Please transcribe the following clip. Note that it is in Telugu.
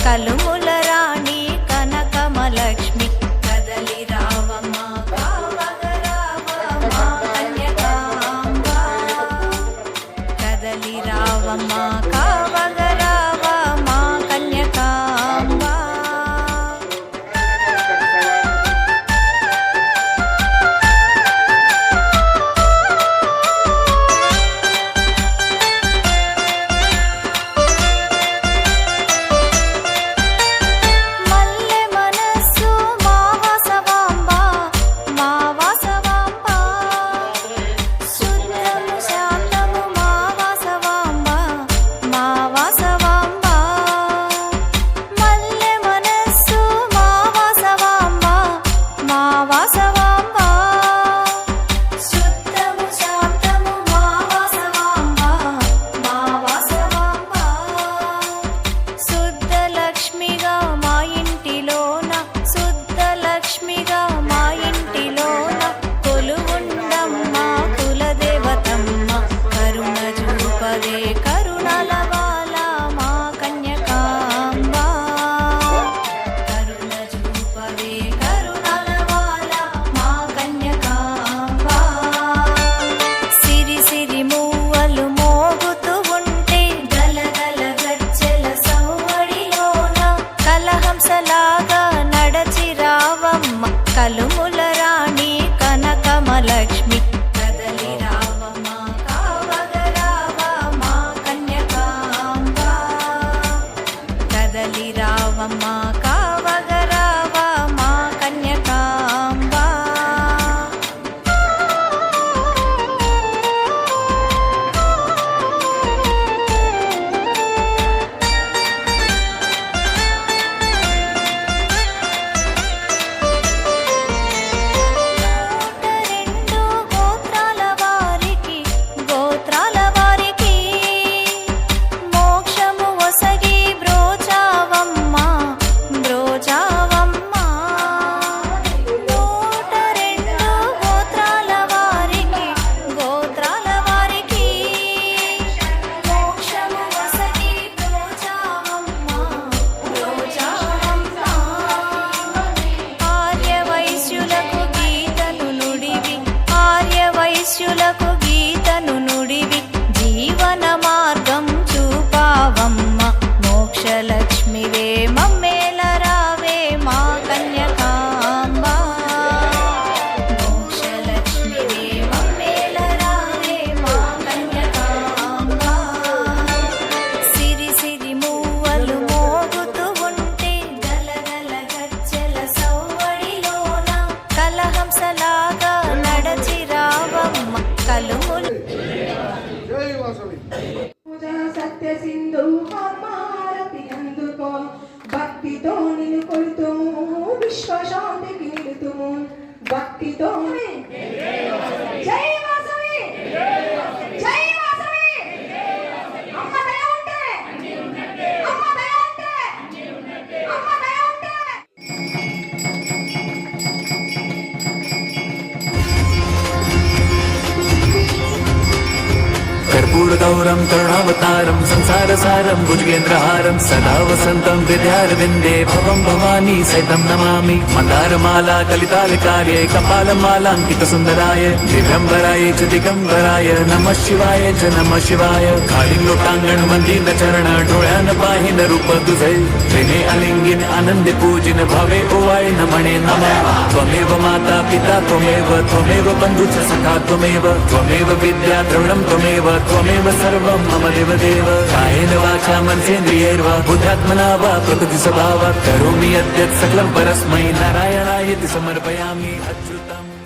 కలుముల రాణి కనకమలక్ష్మి కదలి రావమ్మ కావగరావమ్మ కన్యకాంబ కదలి రావమ్మ కావగరావమ్మ కన్యకాంబ కలుముల రాణి కనకమలక్ష్మి కదలి రావమ్మ కావగరావమ్మ కన్యకాంబ కదలి రావమ్మ కావగరావమ్మ కన్యకాంబ వైశ్యులకు గీతను నుడివి జీవన మార్గం చూపావమ్మ మోక్షలక్ష్మివే మమ్మేల రావే మా కన్యకాంబ మోక్షలక్ష్మివే మమ్మేల రావే మా కన్యకాంబ సిరి సిరి మూవలు మోగుతూ ఉంటే గలగల గజ్జెల సవ్వడిలోన కలహంసలాగా నడచి సత్య సింధు హారతి అందుకో భక్తితో నిన్ను కొలుతుము విశ్వశాంతికి నిలుతుము భక్తితో జై వాసవి జై వాసవి అమ్మ దయ ఉంటే అమ్మ దయ ఉంటే అమ్మ దయ ఉంటే कर्पूरगौरं करुणावतारं संसारसारं भुजगेन्द्रहारं सदा वसन्तं हृदयारविन्दे भवं भवानी सहितं नमामि मन्दारमाला कलितालकार्ये कपालमालाङ्कितसुन्दराय दिगम्बराय च दिगम्बराय नमः शिवाय च नमः शिवाय कालिङ्गोटाङ्गण मन्दिरचरण डोळ्यान पाहिन रूप तुझे त्रिने अलिङ्गिन आनन्दे पूजिन भवे ओवाय नमणे नमः त्वमेव माता पिता त्वमेव बन्धु च सखा त्वमेव विद्या द्रविणं त्वमेव सर्वं मम देवदेव कायेन वाचा मनसेन्द्रियैर्वा बुद्ध्यात्मना वा प्रकृति स्वभावात् करोमि यद्यत् सकलं परस्मै नारायणायेति समर्पयामि अच्युतम्।